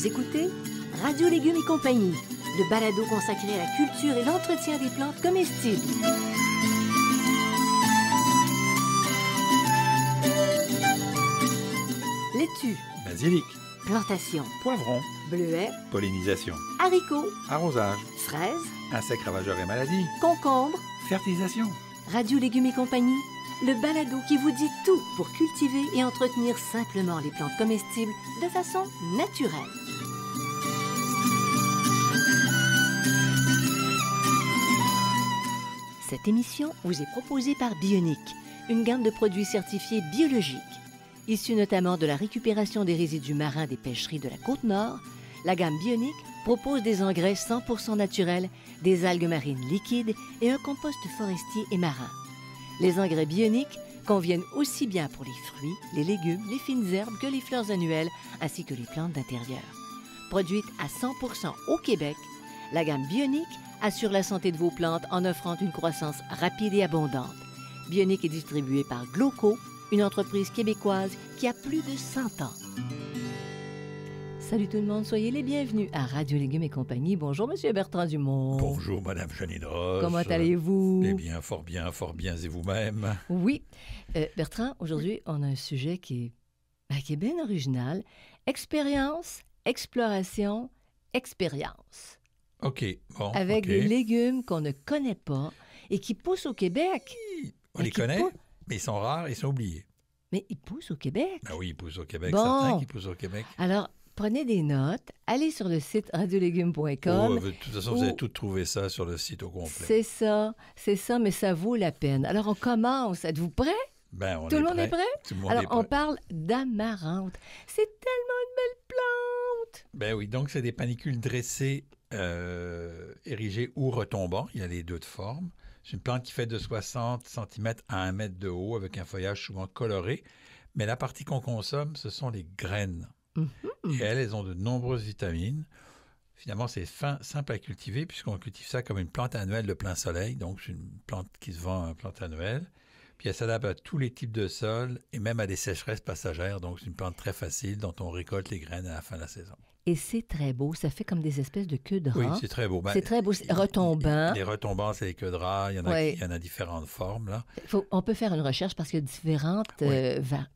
Vous écoutez Radio Légumes et compagnie, le balado consacré à la culture et l'entretien des plantes comestibles. Laitue, Basilic, plantation, poivron, bleuets, pollinisation, haricots, arrosage, fraises, insectes ravageurs et maladies, concombres. fertilisation. Radio Légumes et compagnie, le balado qui vous dit tout pour cultiver et entretenir simplement les plantes comestibles de façon naturelle. Cette émission vous est proposée par Bionic, une gamme de produits certifiés biologiques. Issus notamment de la récupération des résidus marins des pêcheries de la Côte-Nord, la gamme Bionic propose des engrais 100% naturels, des algues marines liquides et un compost forestier et marin. Les engrais bioniques conviennent aussi bien pour les fruits, les légumes, les fines herbes que les fleurs annuelles, ainsi que les plantes d'intérieur. Produite à 100% au Québec, la gamme Bionic assure la santé de vos plantes en offrant une croissance rapide et abondante. Bionic est distribué par Gloco, une entreprise québécoise qui a plus de 100 ans. Salut tout le monde, soyez les bienvenus à Radio Légumes et compagnie. Bonjour, Monsieur Bertrand Dumont. Bonjour, Madame Janine Roche. Comment allez-vous? Eh bien, fort bien, et vous-même? Oui. Bertrand, aujourd'hui, on a un sujet qui est bien original. Expérience, exploration, expérience. OK, bon. Avec OK. des légumes qu'on ne connaît pas et qui poussent au Québec. On les connaît, mais ils sont rares, ils sont oubliés. Mais ils poussent au Québec. Ben oui, ils poussent au Québec, Bon. certains qui poussent au Québec. Alors, prenez des notes, allez sur le site radiolégumes.com. De toute façon, vous allez tout trouver ça sur le site au complet. C'est ça, mais ça vaut la peine. Alors, on commence. Êtes-vous prêts? Ben, Tout le monde est prêt? Tout le monde Alors, est prêt. on parle d'amarante. C'est tellement une belle plante! Ben oui, donc c'est des panicules dressées, érigées ou retombant. Il y a les deux de forme. C'est une plante qui fait de 60 cm à 1 mètre de haut avec un feuillage souvent coloré. Mais la partie qu'on consomme, ce sont les graines. Et elles ont de nombreuses vitamines. Finalement, c'est simple à cultiver puisqu'on cultive ça comme une plante annuelle de plein soleil. Donc, c'est une plante qui se vend en plante annuelle. Puis, elle s'adapte à tous les types de sols et même à des sécheresses passagères. Donc, c'est une plante très facile dont on récolte les graines à la fin de la saison. Et c'est très beau. Ça fait comme des espèces de queues de rat. Oui, c'est très beau. C'est très beau. C'est retombant. Les retombants, c'est les queues de rat. Il y en a différentes formes, là. On peut faire une recherche parce qu'il y a différentes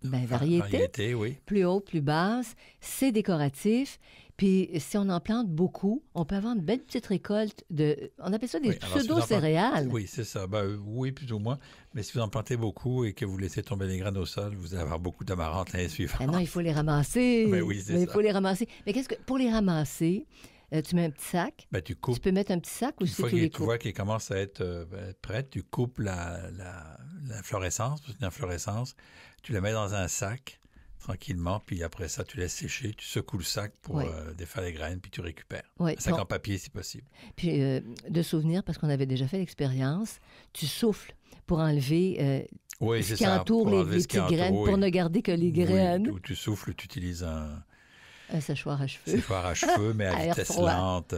variétés. Variétés, oui. Plus hautes, plus basses. C'est décoratif. Puis, si on en plante beaucoup, on peut avoir une belle petite récolte de... On appelle ça des Oui, alors, si vous en pseudo-céréales. Oui, c'est ça. Oui, plus ou moins. Mais si vous en plantez beaucoup et que vous laissez tomber les graines au sol, vous allez avoir beaucoup d'amarante l'année suivante. Ah non, il faut les ramasser. Ben oui, c'est ça. Il faut les ramasser. Mais pour les ramasser, tu mets un petit sac. Ben, tu coupes. Tu peux mettre un petit sac ou Une si fois tu les tu coupes? vois qu'elle commence à être prête, tu coupes l'inflorescence, parce que l'inflorescence, tu la mets dans un sac tranquillement, puis après ça, tu laisses sécher, tu secoues le sac pour défaire les graines, puis tu récupères. Oui. Un sac en papier, si possible. Puis, de souvenir, parce qu'on avait déjà fait l'expérience, tu souffles pour enlever Oui, ce c'est qui ça. entoure les petites graines, pour ne garder que les graines. Oui, ou tu souffles, tu utilises un séchoir à cheveux. séchoir à cheveux, mais à Air vitesse froid. lente.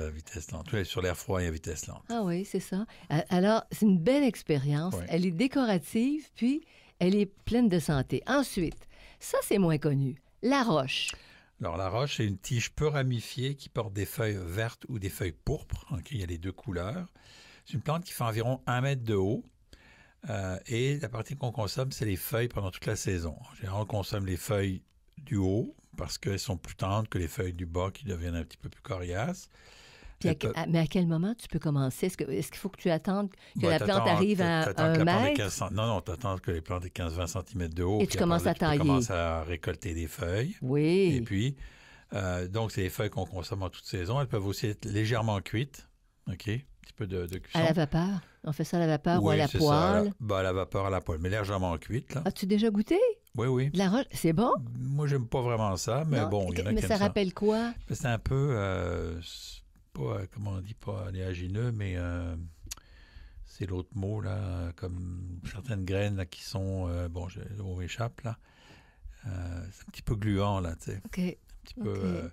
Oui, sur l'air froid et à vitesse lente. Ah oui, c'est ça. Alors, c'est une belle expérience. Oui. Elle est décorative, puis elle est pleine de santé. Ensuite, ça, c'est moins connu. La roche. Alors, la roche, c'est une tige peu ramifiée qui porte des feuilles vertes ou des feuilles pourpres. Ok, il y a les deux couleurs. C'est une plante qui fait environ 1 mètre de haut. Et la partie qu'on consomme, c'est les feuilles pendant toute la saison. En général, on consomme les feuilles du haut parce qu'elles sont plus tendres que les feuilles du bas qui deviennent un petit peu plus coriaces. Puis mais à quel moment tu peux commencer? Est-ce qu'il faut que tu attendes que la plante arrive à un mètre? Non, tu attends que les plantes aient 15-20 cm de haut. Et tu commences à tailler. Tu commences à récolter des feuilles. Oui. Et puis, donc, c'est les feuilles qu'on consomme en toute saison. Elles peuvent aussi être légèrement cuites. OK? Un petit peu de cuisson. À la vapeur? On fait ça à la vapeur ou à Oui, la c'est poêle? ça, à la vapeur, à la poêle, mais légèrement cuite, là. As-tu déjà goûté? Oui, oui. De la roche, c'est bon? Moi, j'aime pas vraiment ça, mais Non? bon, il y en a Mais qui ça aiment ça. rappelle quoi? C'est un peu, pas, comment on dit, pas oléagineux, mais c'est l'autre mot, là, comme certaines graines là, qui sont, le mot m'échappe, là. C'est un petit peu gluant, là, tu sais. OK. Un petit peu,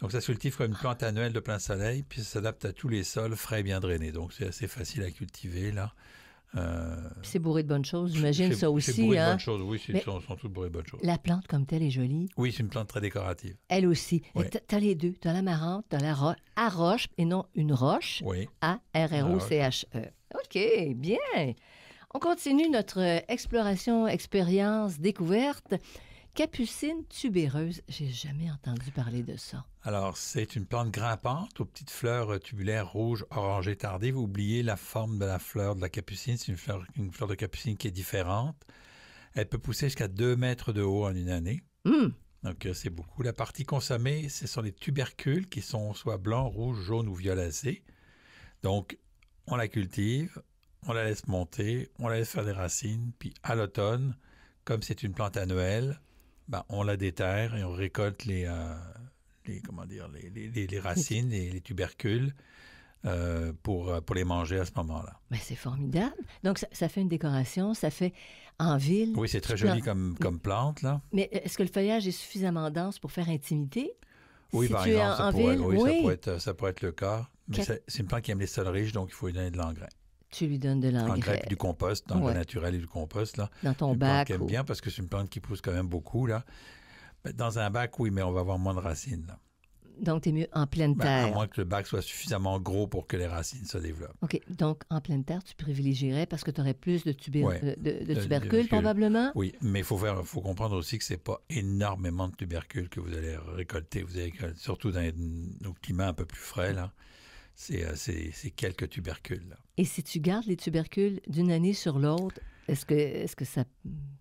donc, ça se cultive comme une plante annuelle de plein soleil, puis ça s'adapte à tous les sols frais et bien drainés. Donc, c'est assez facile à cultiver, là. Puis c'est bourré de bonnes choses, j'imagine ça aussi. C'est bourré de hein? bonnes choses, oui, Mais sont toutes bourrées de bonnes choses. la plante comme telle est jolie. Oui, c'est une plante très décorative. Elle aussi. Oui. Tu as les deux. Tu as l'amarante, tu as la roche et non une roche. Oui. A-R-R-O-C-H-E. OK, bien. On continue notre exploration, expérience, découverte. Capucine tubéreuse. J'ai jamais entendu parler de ça. Alors, c'est une plante grimpante aux petites fleurs tubulaires rouges, orangées tardives. Oubliez la forme de la fleur de la capucine. C'est une fleur de capucine qui est différente. Elle peut pousser jusqu'à 2 mètres de haut en une année. Donc, c'est beaucoup. La partie consommée, ce sont les tubercules qui sont soit blancs, rouges, jaunes ou violacés. Donc, on la cultive, on la laisse monter, on la laisse faire des racines. Puis, à l'automne, comme c'est une plante annuelle, on la déterre et on récolte les racines, les tubercules pour les manger à ce moment-là. Mais c'est formidable. Donc, ça fait une décoration, ça fait en ville. Oui, c'est très joli comme plante, là. Mais est-ce que le feuillage est suffisamment dense pour faire intimité? Oui, si par tu es exemple, en ville, ça pourrait être le cas. Mais c'est une plante qui aime les sols riches, donc il faut lui donner de l'engrais. Tu lui donnes de l'engrais. Engrais puis du compost, d'engrais naturel et du compost, là. Dans ton bac. C'est une plante qu'elle aime bien parce que c'est une plante qui pousse quand même beaucoup, là. Dans un bac, oui, mais on va avoir moins de racines, là. Donc, tu es mieux en pleine terre. À moins que le bac soit suffisamment gros pour que les racines se développent. OK. Donc, en pleine terre, tu privilégierais parce que tu aurais plus de tubercules, probablement? Oui, mais il faut comprendre aussi que ce n'est pas énormément de tubercules que vous allez récolter. Vous allez surtout dans nos climats un peu plus frais, là. C'est quelques tubercules, là. Et si tu gardes les tubercules d'une année sur l'autre, est-ce que ça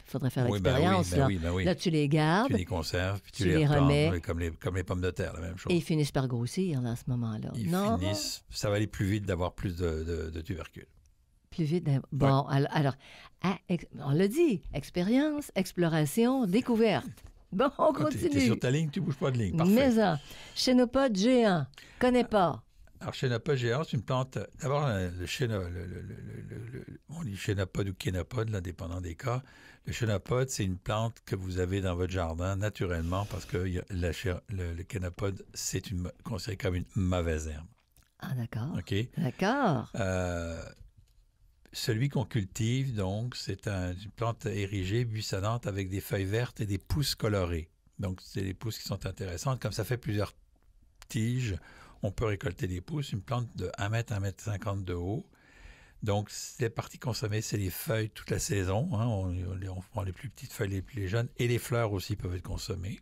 faudrait faire l'expérience? Oui. Là, tu les gardes. Tu les conserves, puis tu les remets. comme les pommes de terre, la même chose. Et ils finissent par grossir là, à ce moment-là. Ça va aller plus vite d'avoir plus de tubercules. Plus vite. Bon, alors on l'a dit, expérience, exploration, découverte. Bon, on continue. Tu es sur ta ligne, tu ne bouges pas de ligne. Parfait. Mais ça, chénopode géant, connais pas. Alors, chénopode géant, c'est une plante... D'abord, on dit chénopode ou kénopode, là, dépendant des cas. Le chénopode, c'est une plante que vous avez dans votre jardin naturellement parce que le kénopode, c'est considéré comme une mauvaise herbe. Ah, d'accord. OK? D'accord. Celui qu'on cultive, donc, c'est une plante érigée, buissonnante, avec des feuilles vertes et des pousses colorées. Donc, c'est des pousses qui sont intéressantes. Comme ça fait plusieurs tiges, on peut récolter des pousses, une plante de 1 mètre, 1 mètre 50 de haut. Donc, les parties consommées, c'est les feuilles toute la saison. Hein. On prend les plus petites feuilles, les plus jeunes, et les fleurs aussi peuvent être consommées.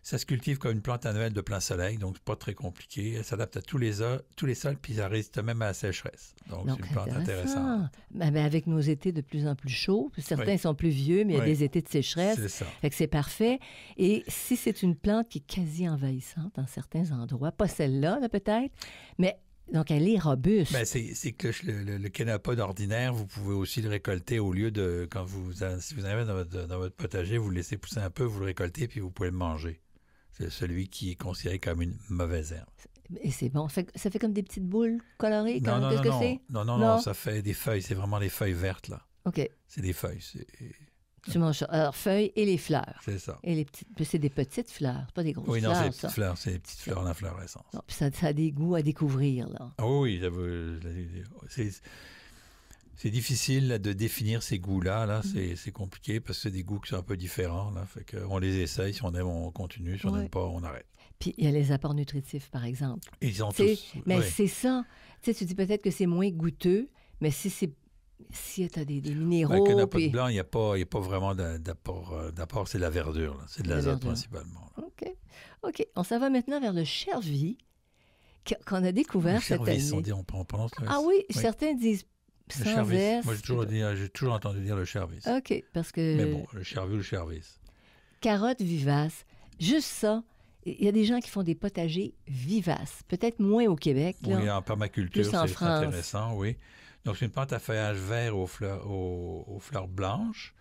Ça se cultive comme une plante annuelle de plein soleil, donc c'est pas très compliqué. Elle s'adapte à tous les sols, puis ça résiste même à la sécheresse. Donc c'est une plante intéressante. Ben, avec nos étés de plus en plus chauds, certains sont plus vieux, mais il y a des étés de sécheresse. C'est ça. Fait que c'est parfait. Et si c'est une plante qui est quasi envahissante dans certains endroits, pas celle-là, là, peut-être, mais donc elle est robuste. Ben, c'est que le kénopode ordinaire, vous pouvez aussi le récolter au lieu de... Si vous en avez dans votre potager, vous le laissez pousser un peu, vous le récoltez, puis vous pouvez le manger. C'est celui qui est considéré comme une mauvaise herbe. Et c'est bon. Ça fait comme des petites boules colorées? Qu'est-ce que c'est? Non, ça fait des feuilles. C'est vraiment des feuilles vertes, là. OK. C'est des feuilles. Tu manges ça. Alors, feuilles et les fleurs. C'est ça. Et c'est des petites fleurs, pas des grosses fleurs. Oui, non, c'est des petites fleurs. C'est des petites fleurs en inflorescence. Puis ça a des goûts à découvrir, là. Ah oui, c'est difficile là, de définir ces goûts-là. Là. C'est compliqué parce que c'est des goûts qui sont un peu différents. Là. Fait qu'on les essaye. Si on aime, on continue. Si on n'aime pas, on arrête. Puis il y a les apports nutritifs, par exemple. Ils ont tous. Mais c'est ça. Tu dis peut-être que c'est moins goûteux, mais si tu as des minéraux... Avec un apôtre blanc, il n'y a pas vraiment d'apport. C'est la verdure. Là. C'est de l'azote principalement. Là. OK. On s'en va maintenant vers le chervi qu'on a découvert cette année. On prononce le... Ah oui, certains disent le chervis. Moi, j'ai toujours entendu dire le chervis. OK, parce que... Mais bon, le chervi ou le chervis. Carottes vivaces. Juste ça. Il y a des gens qui font des potagers vivaces. Peut-être moins au Québec. Là. Oui, en permaculture, c'est intéressant, oui. Donc, c'est une plante à feuillage vert aux fleurs blanches.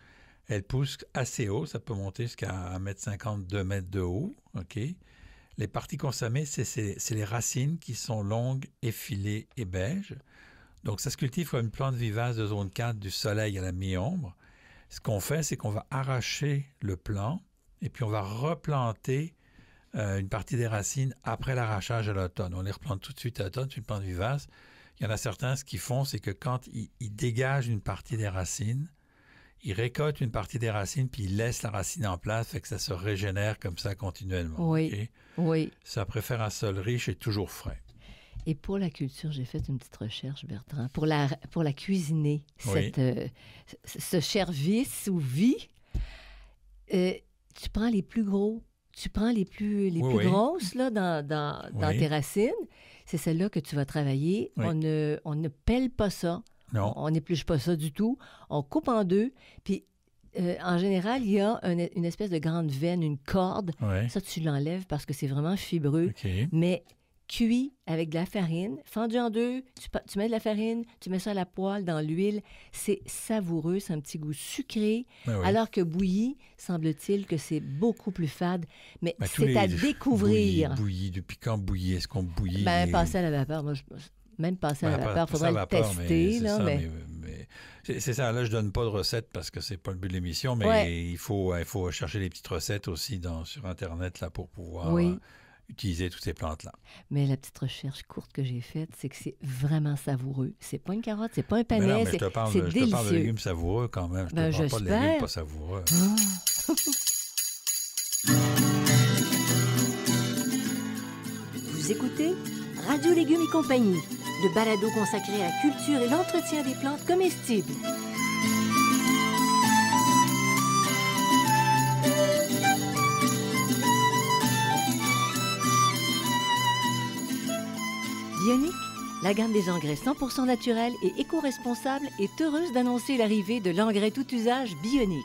Elle pousse assez haut. Ça peut monter jusqu'à 1,50 m, 2 mètres de haut. OK? Les parties consommées, c'est les racines qui sont longues, effilées et beiges. Donc, ça se cultive comme une plante vivace de zone 4 du soleil à la mi-ombre. Ce qu'on fait, c'est qu'on va arracher le plant et puis on va replanter une partie des racines après l'arrachage à l'automne. On les replante tout de suite à l'automne, c'est une plante vivace. Il y en a certains, ce qu'ils font, c'est que quand ils dégagent une partie des racines, ils récoltent une partie des racines, puis ils laissent la racine en place, fait que ça se régénère comme ça continuellement. Oui, OK? oui. Ça préfère un sol riche et toujours frais. Et pour la culture, j'ai fait une petite recherche, Bertrand, pour la cuisiner, Oui. ce service ou vie. Tu prends les plus gros, tu prends les plus Oui. grosses là, dans Oui. tes racines. C'est celle-là que tu vas travailler. Oui. On ne pèle pas ça. Non. On n'épluche pas ça du tout. On coupe en deux. Puis, en général, il y a une espèce de grande veine, une corde. Oui. Ça, tu l'enlèves parce que c'est vraiment fibreux. OK. Mais cuit avec de la farine, fendu en deux, tu mets de la farine, tu mets ça à la poêle dans l'huile. C'est savoureux, c'est un petit goût sucré. Oui, oui. Alors que bouilli, semble-t-il que c'est beaucoup plus fade. Mais Ben, tous c'est à les découvrir. Bouilli. Depuis quand bouilli? Est-ce qu'on bouillit? Passer à la vapeur. Moi, même passer à la vapeur, il faudrait le tester. C'est Là, ça, mais... c'est ça. Là, je donne pas de recettes parce que c'est pas le but de l'émission, mais Ouais. il faut chercher des petites recettes aussi sur Internet là, pour pouvoir Oui. utiliser toutes ces plantes-là. Mais la petite recherche courte que j'ai faite, c'est que c'est vraiment savoureux. C'est pas une carotte, c'est pas un Mais panais, non, mais c'est je te parle délicieux. de légumes savoureux quand même. Je te parle pas de j'espère. légumes pas savoureux. Vous écoutez Radio Légumes et compagnie, le balado consacré à la culture et l'entretien des plantes comestibles. Bionic, la gamme des engrais 100% naturels et éco-responsables, est heureuse d'annoncer l'arrivée de l'engrais tout usage Bionic.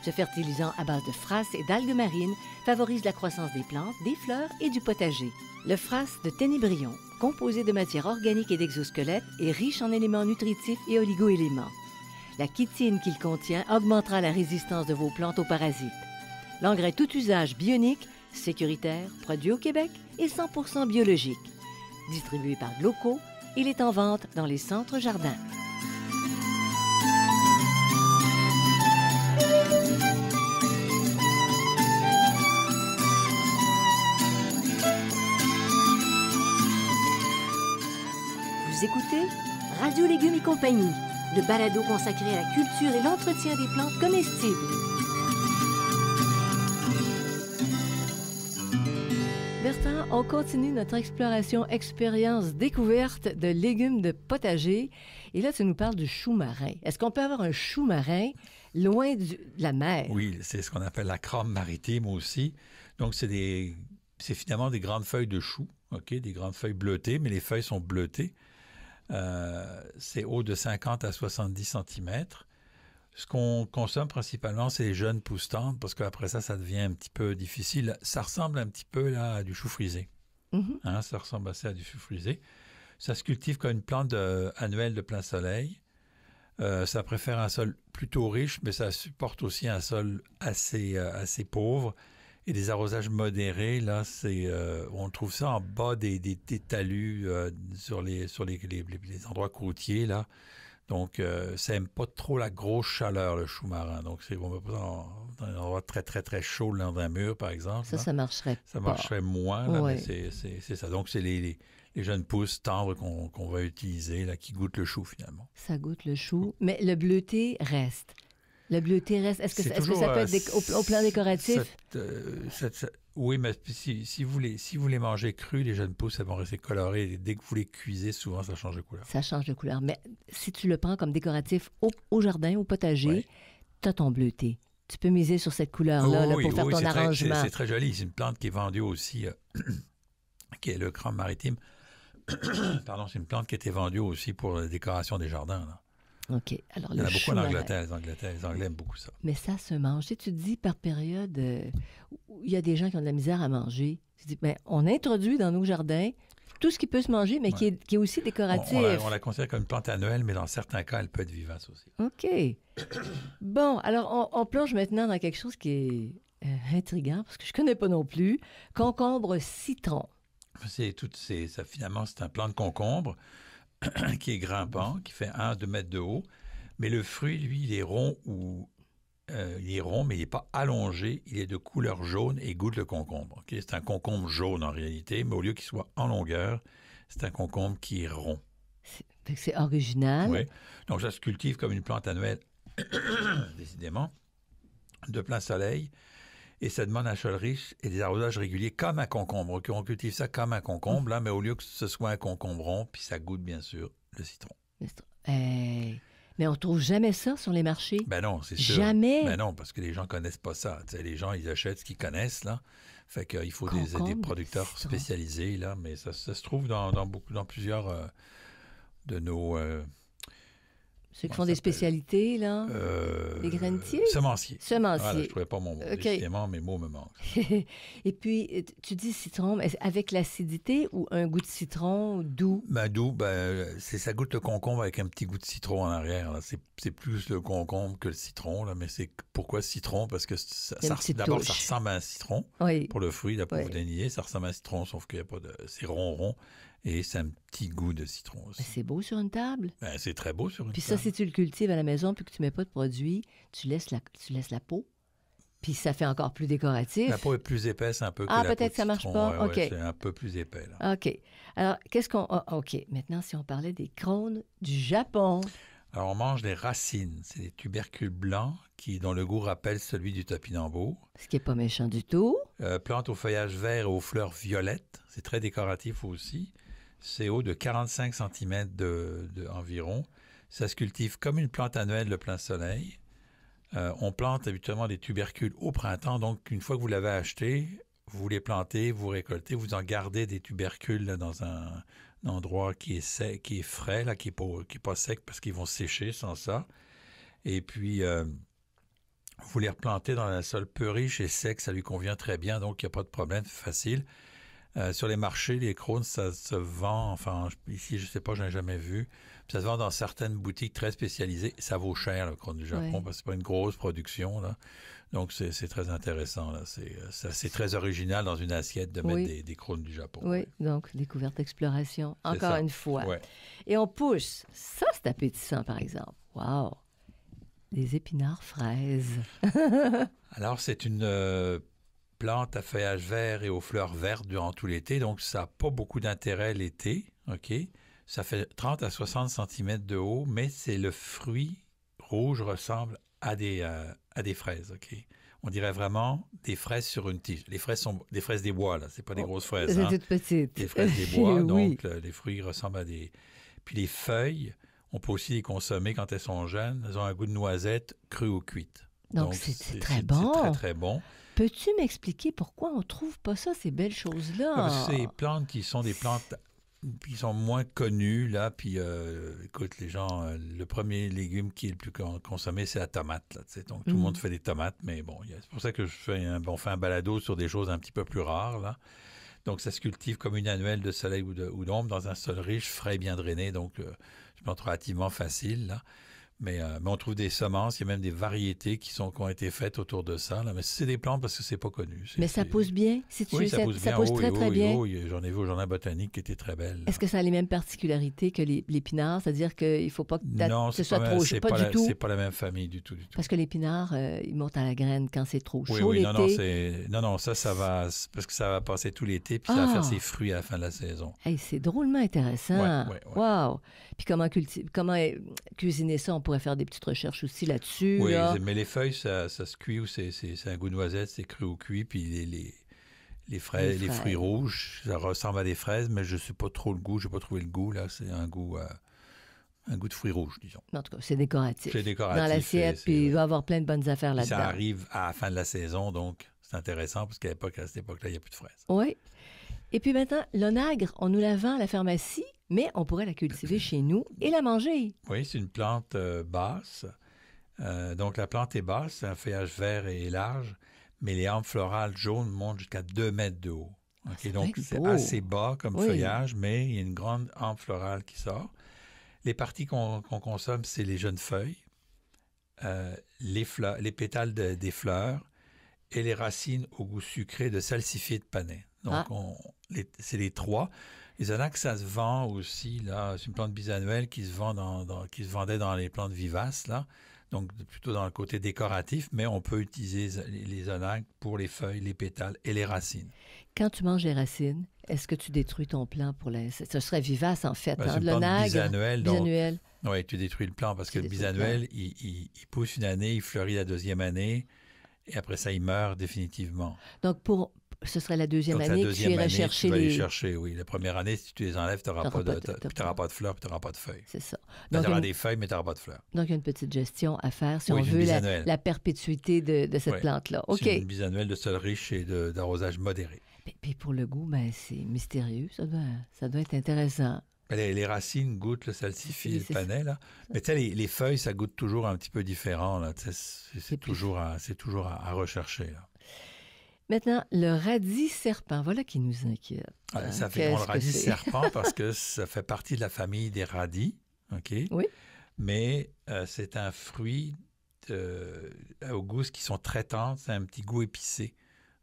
Ce fertilisant à base de frasse et d'algues marines favorise la croissance des plantes, des fleurs et du potager. Le frasse de Ténébrion, composé de matière organique et d'exosquelettes, est riche en éléments nutritifs et oligo-éléments. La chitine qu'il contient augmentera la résistance de vos plantes aux parasites. L'engrais tout usage Bionic, sécuritaire, produit au Québec et 100% biologique. Distribué par Gloco, il est en vente dans les centres jardins. Vous écoutez Radio Légumes et compagnie, le balado consacré à la culture et l'entretien des plantes comestibles. Bertrand, on continue notre exploration expérience découverte de légumes de potager. Et là, tu nous parles du chou marin. Est-ce qu'on peut avoir un chou marin loin de la mer? Oui, c'est ce qu'on appelle la crame maritime aussi. Donc, c'est finalement des grandes feuilles de chou, OK? Des grandes feuilles bleutées, mais les feuilles sont bleutées. C'est haut de 50 à 70 cm. Ce qu'on consomme principalement, c'est les jeunes pousses tendres, parce qu'après ça, ça devient un petit peu difficile. Ça ressemble un petit peu là, à du chou frisé. Mm-hmm. Hein, ça ressemble assez à du chou frisé. Ça se cultive comme une plante annuelle de plein soleil. Ça préfère un sol plutôt riche, mais ça supporte aussi un sol assez pauvre. Et des arrosages modérés, là, on trouve ça en bas des talus sur les endroits côtiers, là. Donc, ça n'aime pas trop la grosse chaleur, le chou marin. Donc, on va pas dans un endroit très, très, très chaud, le long d'un mur, par exemple. Ça marcherait Ça pas. marcherait moins, là, Ouais. mais c'est ça. Donc, c'est les jeunes pousses tendres qu'on va utiliser, là, qui goûtent le chou, finalement. Ça goûte le chou, mais le bleuté reste. Le bleuté reste. Est-ce que ça peut être au plan décoratif? Oui, mais si vous les mangez crus, les jeunes pousses, elles vont rester colorées. Et dès que vous les cuisez, souvent, ça change de couleur. Ça change de couleur. Mais si tu le prends comme décoratif au jardin, au potager, Oui. tu as ton bleuté. Tu peux miser sur cette couleur-là là, pour faire ton arrangement. C'est très joli. C'est une plante qui est vendue aussi, qui est le crame maritime. Pardon, c'est une plante qui a été vendue aussi pour la décoration des jardins, là. OK. Alors, Il y en le a beaucoup chou en marin. Angleterre. Les Anglais aiment beaucoup ça. Mais ça se mange. Tu sais, tu te dis par période, où il y a des gens qui ont de la misère à manger. Tu dis, ben, on introduit dans nos jardins tout ce qui peut se manger, mais qui est aussi décoratif. On la considère comme une plante annuelle, mais dans certains cas, elle peut être vivace aussi. OK. Bon, alors on plonge maintenant dans quelque chose qui est intriguant, parce que je ne connais pas non plus. Concombre citron. Finalement, c'est un plant de concombre qui est grimpant, qui fait 1-2 mètres de haut. Mais le fruit, lui, il est rond, mais il n'est pas allongé. Il est de couleur jaune et goûte le concombre. Okay? C'est un concombre jaune en réalité, mais au lieu qu'il soit en longueur, c'est un concombre qui est rond. Fait que c'est original. Oui. Donc, ça se cultive comme une plante annuelle, décidément, de plein soleil. Et ça demande un sol riche et des arrosages réguliers comme un concombre. OK, on cultive ça comme un concombre, là, mais au lieu que ce soit un concombre rond, puis ça goûte, bien sûr, le citron. Hey. Mais on trouve jamais ça sur les marchés. Ben non, c'est sûr. Jamais. Ben non, parce que les gens connaissent pas ça. Tu sais, les gens, ils achètent ce qu'ils connaissent, là. Fait qu'il faut des Concombre, producteurs citron. spécialisés, là. Mais ça se trouve dans plusieurs de nos... Ceux qui comment font ça des s'appelle? spécialités, là. Les grainetiers? Semenciers. Semenciers. Voilà, je ne trouvais pas mon mot. OK. Décidément, mes mots me manquent. Et puis, tu dis citron, mais avec l'acidité ou un goût de citron doux? Ben, d'où, ça goûte le concombre avec un petit goût de citron en arrière. Là. C'est plus le concombre que le citron. Là. Mais c'est pourquoi citron? Parce que d'abord, ça ressemble à un citron. Oui. Pour le fruit, là, pour vous dénier, ça ressemble à un citron, sauf qu'il n'y a pas de... C'est rond. Et c'est un petit goût de citron aussi. C'est beau sur une table. Ben, c'est très beau sur une Puis table. ça, si tu le cultives à la maison puis que tu ne mets pas de produit, tu laisses la peau. Puis ça fait encore plus décoratif. La peau est plus épaisse un peu que la peau peut-être que ça ne marche pas. Ouais, OK. c'est un peu plus épais. Là. OK. Alors, qu'est-ce qu'on... OK. Maintenant, si on parlait des crônes du Japon. Alors, on mange des racines. C'est des tubercules blancs dont le goût rappelle celui du topinambour. Ce qui n'est pas méchant du tout. Plante au feuillage vert et aux fleurs violettes. C'est très décoratif aussi. C'est haut de 45 cm environ. Ça se cultive comme une plante annuelle de plein soleil. On plante habituellement des tubercules au printemps. Donc, une fois que vous l'avez acheté, vous les plantez, vous récoltez, vous en gardez des tubercules là, dans un endroit qui est sec, qui est frais, là, qui est pas sec parce qu'ils vont sécher sans ça. Et puis, vous les replantez dans un sol peu riche et sec. Ça lui convient très bien. Donc, il n'y a pas de problème. C'est facile. Sur les marchés, les crônes, ça se vend, enfin, ici, je ne sais pas, je n'ai jamais vu. Puis ça se vend dans certaines boutiques très spécialisées. Ça vaut cher, le crône du Japon, parce que ce n'est pas une grosse production, là. Donc, c'est très intéressant, là. C'est très original dans une assiette de mettre des crônes du Japon. Oui, donc, découverte, exploration, encore une fois. Ouais. Et on pousse. Ça, c'est appétissant, par exemple. Wow! Des épinards fraises. Alors, c'est une... plante à feuillage vert et aux fleurs vertes durant tout l'été, donc ça n'a pas beaucoup d'intérêt l'été, OK? Ça fait 30 à 60 cm de haut, mais le fruit rouge ressemble à des fraises, OK? On dirait vraiment des fraises sur une tige. Les fraises sont des fraises des bois, là, c'est pas des grosses fraises. C'est toutes petites. Des fraises des bois, donc oui. les fruits ressemblent à des... Puis les feuilles, on peut aussi les consommer quand elles sont jeunes. Elles ont un goût de noisette crue ou cuite. Donc c'est très bon. C'est très, très bon. Peux-tu m'expliquer pourquoi on ne trouve pas ça, ces belles choses-là? Parce que c'est des plantes qui sont des plantes qui sont moins connues, là. Puis, écoute, les gens, le premier légume qui est le plus consommé, c'est la tomate, là. Donc, tout le monde fait des tomates, mais bon, c'est pour ça que fait un balado sur des choses un petit peu plus rares, là. Donc, ça se cultive comme une annuelle de soleil ou d'ombre dans un sol riche, frais et bien drainé. Donc, je pense relativement facile, là. Mais on trouve des semences, il y a même des variétés qui ont été faites autour de ça. Là. Mais c'est des plantes parce que c'est pas connu. Mais ça pousse bien? Oui, ça pousse bien. Ça pousse très, très bien. J'en ai vu au Jardin botanique qui était très belle. Est-ce que ça a les mêmes particularités que l'épinard? C'est-à-dire qu'il ne faut pas que ce soit trop chaud? Pas du tout. C'est pas la même famille du tout. Parce que l'épinard, il monte à la graine quand c'est trop chaud l'été. Non, ça va... Parce que ça va passer tout l'été puis ça va faire ses fruits à la fin de la saison. Hey, c'est drôlement intéressant. Ouais. Wow! Puis comment cuisiner ça? On pourrait faire des petites recherches aussi là-dessus. Oui, là. mais les feuilles, ça se cuit ou c'est un goût de noisette, c'est cru ou cuit. Puis les fruits rouges, ça ressemble à des fraises, mais je ne sais pas trop le goût. Je n'ai pas trouvé le goût, là. C'est un goût de fruits rouges, disons. En tout cas, c'est décoratif. C'est décoratif. Dans l'assiette, puis il va y avoir plein de bonnes affaires là-dedans. Ça arrive à la fin de la saison, donc c'est intéressant parce qu'à cette époque-là, il n'y a plus de fraises. Oui. Et puis maintenant, l'onagre, on nous la vend à la pharmacie, mais on pourrait la cultiver chez nous et la manger. Oui, c'est une plante basse. Donc la plante est basse, c'est un feuillage vert et large, mais les hampes florales jaunes montent jusqu'à 2 mètres de haut. Okay, donc c'est assez bas comme feuillage, mais il y a une grande hampe florale qui sort. Les parties qu'on consomme, c'est les jeunes feuilles, les pétales des fleurs et les racines au goût sucré de salsifis et de panais. Donc, c'est les trois. Les onagres, ça se vend aussi, là. C'est une plante bisannuelle qui se vendait dans les plantes vivaces, là. donc plutôt dans le côté décoratif, mais on peut utiliser les onagres pour les feuilles, les pétales et les racines. Quand tu manges les racines, est-ce que tu détruis ton plant pour la... Ce serait vivace, en fait, C'est une de plante l'onagre. bisannuelle. Bisannuelle. Oui, tu détruis le plant parce que le bisannuel, il pousse une année, il fleurit la deuxième année, et après ça, il meurt définitivement. Donc, ce serait la deuxième année que tu irais chercher tu vas les chercher, oui. La première année, si tu les enlèves, tu n'auras pas de fleurs, tu n'auras pas de feuilles. C'est ça. Tu auras des feuilles, mais tu n'auras pas de fleurs. Donc, il y a une petite gestion à faire si on veut la perpétuité de cette plante-là. OK. C'est une bisannuelle de sol riche et d'arrosage modéré. Puis pour le goût, c'est mystérieux. Ça doit être intéressant. Les racines goûtent le salsifis, le panais, là. Mais tu sais, les feuilles, ça goûte toujours un petit peu différent, là. C'est toujours à rechercher, là. Maintenant, le radis serpent, voilà qui nous inquiète. On le radis serpent parce que ça fait partie de la famille des radis, OK? Oui. Mais c'est un fruit aux gousses qui sont très tendres, c'est un petit goût épicé,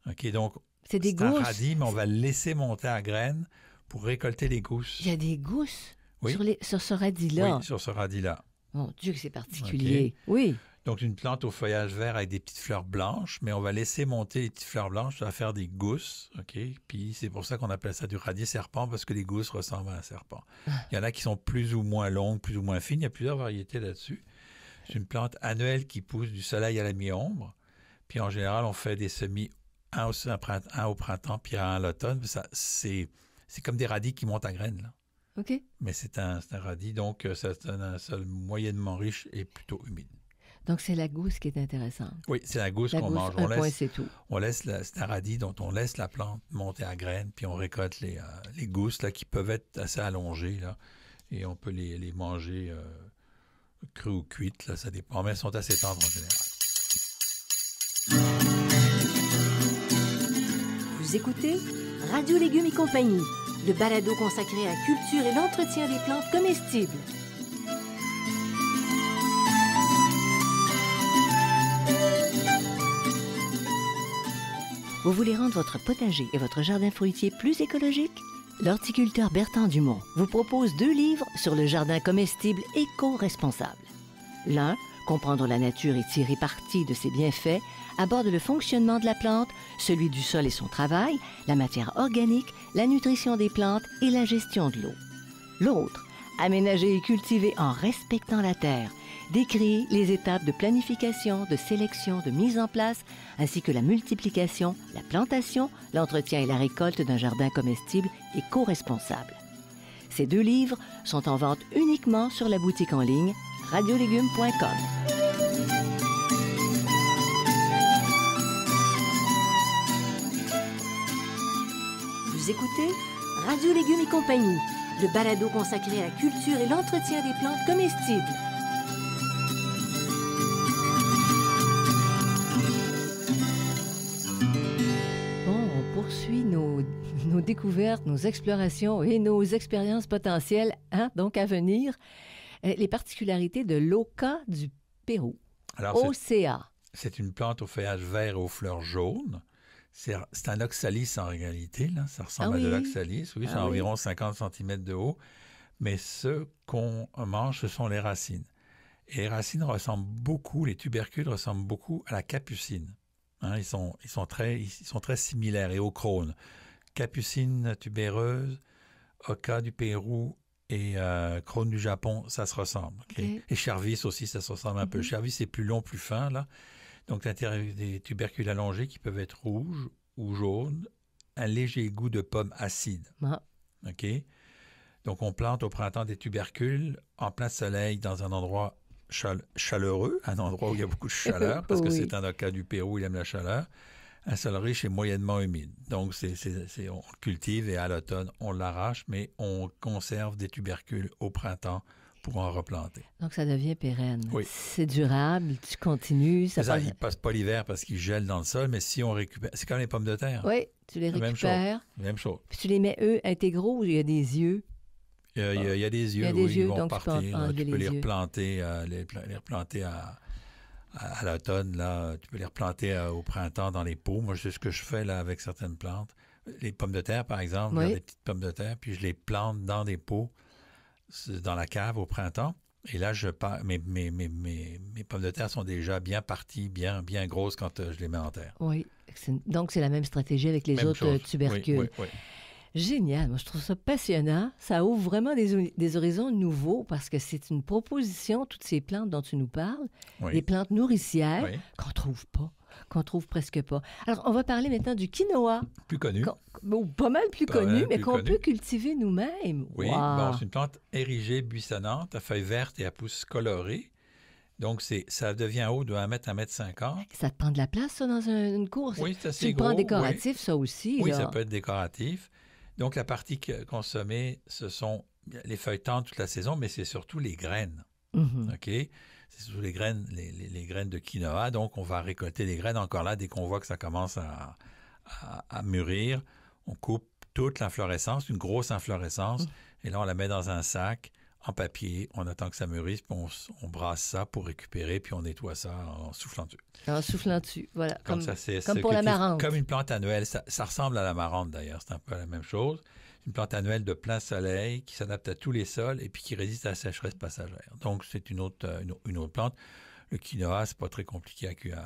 OK? Donc, c'est un radis, mais on va le laisser monter à graines pour récolter les gousses. Il y a des gousses oui. sur ce radis-là? Oui, sur ce radis-là. Mon Dieu, que c'est particulier. Okay. Oui. Donc, une plante au feuillage vert avec des petites fleurs blanches, mais on va laisser monter les petites fleurs blanches, ça va faire des gousses, OK? Puis c'est pour ça qu'on appelle ça du radis serpent, parce que les gousses ressemblent à un serpent. Il y en a qui sont plus ou moins longues, plus ou moins fines. Il y a plusieurs variétés là-dessus. C'est une plante annuelle qui pousse du soleil à la mi-ombre. Puis en général, on fait des semis, un au printemps, puis un à l'automne. C'est comme des radis qui montent à graines, là. OK. Mais c'est un radis, donc c'est un sol moyennement riche et plutôt humide. Donc, c'est la gousse qui est intéressante. Oui, c'est la gousse qu'on mange. C'est tout. C'est un radis dont on laisse la plante monter à graines, puis on récolte les gousses là, qui peuvent être assez allongées, là, et on peut les manger crues ou cuites, là, ça dépend, mais elles sont assez tendres en général. Vous écoutez Radio Légumes et compagnie, le balado consacré à la culture et l'entretien des plantes comestibles. Vous voulez rendre votre potager et votre jardin fruitier plus écologiques? L'horticulteur Bertrand Dumont vous propose 2 livres sur le jardin comestible éco-responsable. L'un, Comprendre la nature et tirer parti de ses bienfaits, aborde le fonctionnement de la plante, celui du sol et son travail, la matière organique, la nutrition des plantes et la gestion de l'eau. L'autre, Aménager et cultiver en respectant la terre, décrit les étapes de planification, de sélection, de mise en place, ainsi que la multiplication, la plantation, l'entretien et la récolte d'un jardin comestible éco-responsable. Ces 2 livres sont en vente uniquement sur la boutique en ligne radiolégumes.com. Vous écoutez Radio Légumes et compagnie, le balado consacré à la culture et l'entretien des plantes comestibles. On poursuit nos découvertes, nos explorations et nos expériences potentielles, donc à venir. Les particularités de l'oca du Pérou. Alors, OCA. C'est une plante au feuillage vert et aux fleurs jaunes. C'est un oxalis en réalité, là. Ça ressemble à de l'oxalis. Oui, c'est environ 50 cm de haut. Mais ce qu'on mange, ce sont les racines. Et les racines ressemblent beaucoup, les tubercules ressemblent beaucoup à la capucine. Ils sont très similaires et au crône. Capucine tubéreuse, oca du Pérou et crône du Japon, ça se ressemble. Okay? Et Chervis aussi, ça se ressemble un peu. Chervis, c'est plus long, plus fin, là. Donc, l'intérieur des tubercules allongés qui peuvent être rouges ou jaunes, un léger goût de pomme acide. OK? Donc, on plante au printemps des tubercules en plein soleil dans un endroit chaleureux, un endroit où il y a beaucoup de chaleur, parce que c'est un oca du Pérou, il aime la chaleur. Un sol riche et moyennement humide. Donc, on cultive et à l'automne, on l'arrache, mais on conserve des tubercules au printemps pour en replanter. Donc, ça devient pérenne. Oui. C'est durable, tu continues. Il ne passe pas l'hiver parce qu'il gèle dans le sol, mais si on récupère... C'est comme les pommes de terre. Oui, tu les récupères. Même chose. Puis tu les mets, eux, intégraux ou il y a des yeux? Il y a des yeux, ils vont partir. Tu peux les replanter, à l'automne, là, tu peux les replanter au printemps dans les pots. Moi, c'est ce que je fais là avec certaines plantes. Les pommes de terre, par exemple, j'ai des petites pommes de terre, puis je les plante dans des pots, dans la cave au printemps. Et là, mes pommes de terre sont déjà bien parties, bien grosses quand je les mets en terre. Oui. Donc, c'est la même stratégie avec les autres tubercules. Oui, oui, oui. Génial. Moi, je trouve ça passionnant. Ça ouvre vraiment des horizons nouveaux parce que c'est une proposition, toutes ces plantes dont tu nous parles, Oui. des plantes nourricières Oui. qu'on trouve presque pas. Alors, on va parler maintenant du quinoa. Plus connu. Pas mal plus connu, mais qu'on peut cultiver nous-mêmes. Oui, Wow. bon, c'est une plante érigée, buissonnante, à feuilles vertes et à pousses colorées. Donc, ça devient haut de 1 mètre à 1,50 m. Ça te prend de la place, ça, dans une cour? Oui, c'est assez tu gros. Tu le prends décoratif, ça aussi? Oui, là. ça peut être décoratif. Donc, la partie consommée, ce sont les feuilles tendres toute la saison, mais c'est surtout les graines. Mm-hmm. OK? C'est surtout les graines, les graines de quinoa. Donc, on va récolter les graines. Encore là, dès qu'on voit que ça commence à mûrir, on coupe toute l'inflorescence, une grosse inflorescence, et là, on la met dans un sac en papier. On attend que ça mûrisse, puis on brasse ça pour récupérer, puis on nettoie ça en soufflant dessus. En soufflant dessus, voilà. Comme ça, pour l'amarante. Comme une plante annuelle. Ça ressemble à l'amarante, d'ailleurs. C'est un peu la même chose. Une plante annuelle de plein soleil qui s'adapte à tous les sols et puis qui résiste à la sécheresse passagère. Donc, c'est une autre plante. Le quinoa, c'est pas très compliqué à cuire.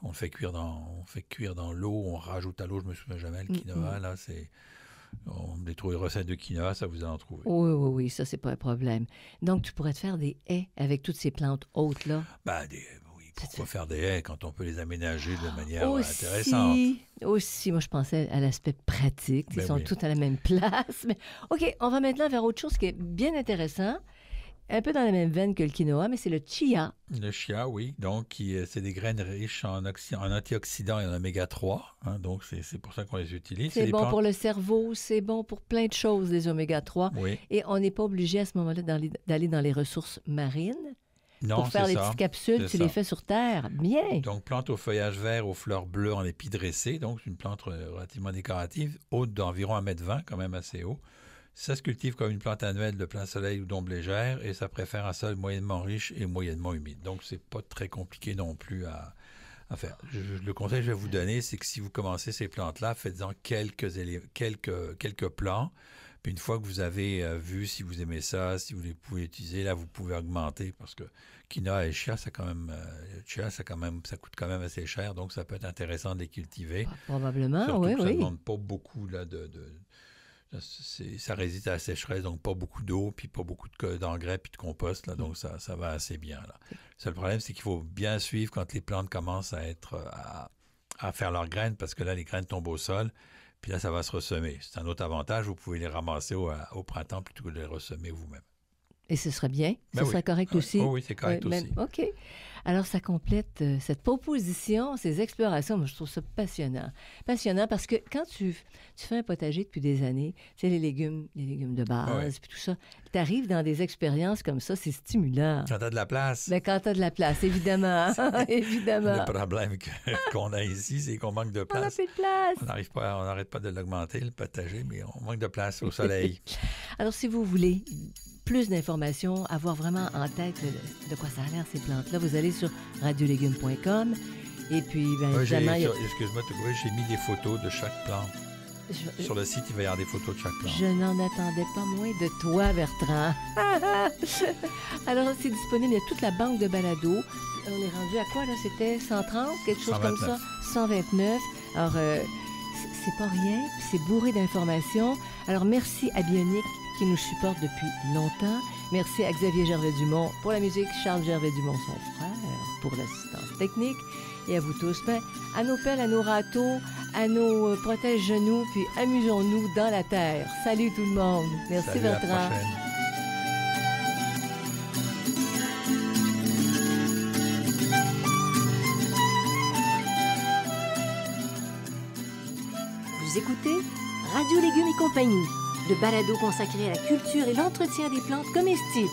On le fait cuire dans l'eau, on rajoute à l'eau, je me souviens jamais, le quinoa, là, c'est... On les trouve des recettes de quinoa, ça vous en trouve. Oui, ça, c'est pas un problème. Donc, tu pourrais te faire des haies avec toutes ces plantes hautes-là? Oui, pourquoi faire des haies quand on peut les aménager de manière aussi, intéressante? Aussi, moi, je pensais à l'aspect pratique. Ils sont tous à la même place. Mais, OK, on va maintenant vers autre chose qui est bien intéressant. Un peu dans la même veine que le quinoa, mais c'est le chia. Le chia, oui. Donc, c'est des graines riches en antioxydants et en oméga 3. Hein, donc, c'est pour ça qu'on les utilise. C'est bon pour le cerveau, c'est bon pour plein de choses, les oméga 3. Oui. Et on n'est pas obligé à ce moment-là d'aller dans les ressources marines. Non, pour faire les petites capsules, tu les fais sur terre. Bien. Donc, plante au feuillage vert, aux fleurs bleues en épi dressé. Donc, c'est une plante relativement décorative, haute d'environ 1,20 m, quand même assez haut. Ça se cultive comme une plante annuelle de plein soleil ou d'ombre légère et ça préfère un sol moyennement riche et moyennement humide. Donc, c'est pas très compliqué non plus à faire. Le conseil que je vais vous donner, c'est que si vous commencez ces plantes-là, faites-en quelques plants. Puis une fois que vous avez vu si vous aimez ça, si vous les pouvez utiliser, là, vous pouvez augmenter parce que quinoa et chia, ça coûte quand même assez cher. Donc, ça peut être intéressant de les cultiver. Probablement, surtout oui, que ça ne demande pas beaucoup ça résiste à la sécheresse, donc pas beaucoup d'eau, puis pas beaucoup d'engrais, puis de compost, là, donc ça va assez bien. Là. Le seul problème, c'est qu'il faut bien suivre quand les plantes commencent à faire leurs graines, parce que là, les graines tombent au sol, puis là, ça va se ressemer. C'est un autre avantage, vous pouvez les ramasser au printemps plutôt que de les ressemer vous-même. Et ce serait bien? Ce serait correct aussi? Oui, c'est correct aussi. OK. Alors, ça complète cette proposition, ces explorations. Moi, je trouve ça passionnant. Passionnant parce que quand tu fais un potager depuis des années, tu sais, les légumes de base, puis tout ça, tu arrives dans des expériences comme ça, c'est stimulant. Quand tu as de la place. Bien, quand tu as de la place, évidemment. Évidemment. Le problème qu'on a ici, c'est qu'on manque de place. On n'a plus de place. On n'arrête pas de l'augmenter, le potager, mais on manque de place au soleil. Alors, si vous voulez plus d'informations, avoir vraiment en tête de quoi ça a l'air, ces plantes-là, vous allez sur radiolégumes.com. Et puis, évidemment... Excuse-moi, j'ai mis des photos de chaque plante. Sur le site, il va y avoir des photos de chaque plante. Je n'en attendais pas moins de toi, Bertrand. Alors, c'est disponible, il y a toute la banque de balado. On est rendu à quoi, là? C'était 130, quelque chose 129. comme ça? 129. Alors, c'est pas rien, puis c'est bourré d'informations. Alors, merci à Bionic qui nous supporte depuis longtemps. Merci à Xavier Gervais-Dumont pour la musique, Charles Gervais-Dumont, son frère, pour l'assistance technique. Et à vous tous, à nos pelles, à nos râteaux, à nos protège-genoux, puis amusons-nous dans la terre. Salut tout le monde. Merci, Salut, Bertrand. À la prochaine. Vous écoutez Radio Légumes et compagnie, le balado consacré à la culture et l'entretien des plantes comestibles.